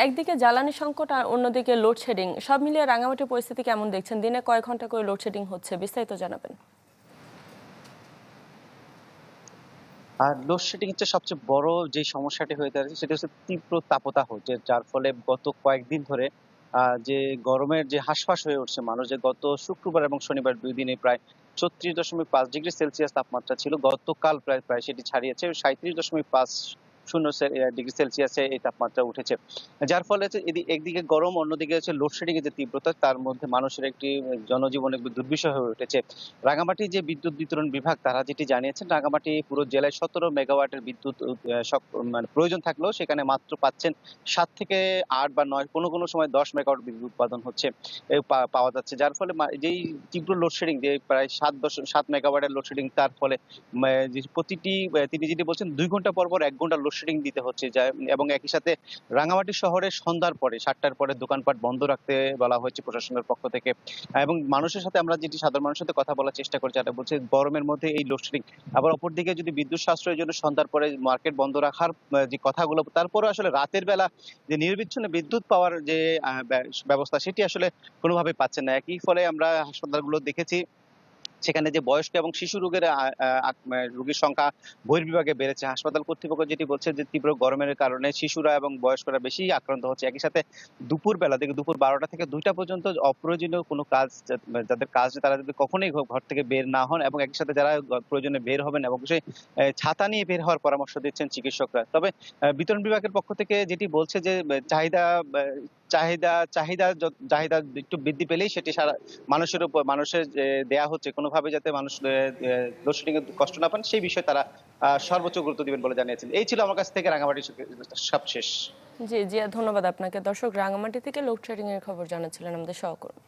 একদিকে জ্বালানি সংকট আর অন্যদিকে লোডশেডিং সব মিলিয়ে রাঙামাটির পরিস্থিতি কেমন দেখছেন? দিনে কয়েক ঘন্টা করে লোডশেডিং হচ্ছে, বিস্তারিত জানাবেন। আর লোডশেডিং হচ্ছে সবচেয়ে বড় যে সমস্যাটি হয়ে দাঁড়িয়েছে সেটা হচ্ছে তীব্র তাপদাহ, যার ফলে গত কয়েকদিন ধরে যে গরমের যে হাঁসফাঁস হয়ে উঠছে মানুষ, যে গত শুক্রবার এবং শনিবার ২ দিনে প্রায় ৩৬.৫ ডিগ্রি সেলসিয়াস তাপমাত্রা ছিল। গতকাল প্রায় প্রায় সেটি ছাড়িয়েছে ৩৭.৫ ডিগ্রি সেলসিয়াসে এই তাপমাত্রা উঠেছে। যার ফলে হচ্ছে একদিকে গরম, অন্যদিকে হচ্ছে লোডশেডিং এর যে তীব্রতা, তার মধ্যে মানুষের একটি জনজীবন একটু দুর্বিষহ হয়ে উঠেছে। রাঙামাটি যে বিদ্যুৎ বিতরণ বিভাগ তারা যেটি জানিয়েছেন, রাঙামাটি পুরো জেলায় ১৭ মেগাওয়াটের বিদ্যুৎ মানে প্রয়োজন থাকলেও সেখানে মাত্র পাচ্ছেন ৭ থেকে ৮ বা ৯, কোনো সময় ১০ মেগাওয়াট বিদ্যুৎ উৎপাদন হচ্ছে, পাওয়া যাচ্ছে। যার ফলে যেই তীব্র লোডশেডিং, যে প্রায় ৭ মেগাওয়াটের লোডশেডিং, তার ফলে যে প্রতিটি তিনি যেটি বলছেন ২ ঘন্টা পর ১ ঘন্টা লোডশেডিং দিতে হচ্ছে। এবং একই সাথে রাঙামাটি শহরে সন্ধ্যার পরে ৭টার পরে দোকানপাট বন্ধ রাখতে বলা হয়েছে প্রশাসনের পক্ষ থেকে। এবং মানুষের সাথে আমরা যেটি সাধারণ মানুষের সাথে কথা বলার চেষ্টা করছি, যারা বলছে গরমের মধ্যে এই লোডশেডিং, আবার অপরদিকে যদি বিদ্যুৎ সাশ্রয়ের জন্য সন্ধ্যার পরে মার্কেট বন্ধ রাখার যে কথাগুলো, তারপরে আসলে রাতের বেলা যে নির্বিচ্ছিন্ন বিদ্যুৎ পাওয়ার যে ব্যবস্থা, সেটি আসলে কোনোভাবেই পাচ্ছেন না। একই ফলে আমরা হাসপাতালগুলো দেখেছি, সেখানে যে বয়স্ক এবং শিশু রোগের রোগীর সংখ্যা বহির্বিভাগে বেড়েছে। হাসপাতাল কর্তৃপক্ষ যেটি বলছে যে তীব্র গরমের কারণে শিশুরা এবং বয়স্করা বেশি আক্রান্ত হচ্ছে। একই সাথে দুপুরবেলা থেকে দুপুর ১২টা থেকে ২টা পর্যন্ত অপ্রয়োজনীয় কোনো কাজ, যাদের কাজ তারা যদি কখনোই ঘর থেকে বের না হন, এবং একই সাথে যারা প্রয়োজনে বের হবেন অবশ্যই ছাতা নিয়ে বের হওয়ার পরামর্শ দিচ্ছেন চিকিৎসকরা। তবে বিতরণ বিভাগের পক্ষ থেকে যেটি বলছে যে চাহিদা আ চাহিদা চাহিদা চাহিদা একটু বৃদ্ধি পেলেই সেটি মানুষের যে দেয়া হচ্ছে, কোনোভাবে যাতে মানুষ লোডশেডিং এ কষ্ট না পান, সেই বিষয়ে তারা সর্বোচ্চ গুরুত্ব দিবেন বলে জানিয়েছেন। এই ছিল আমার কাছ থেকে রাঙামাটির সবশেষ। জিয়া, ধন্যবাদ আপনাকে। দর্শক, রাঙামাটি থেকে লোডশেডিং এর খবর জানাচ্ছিলেন আমাদের সহকর্মী।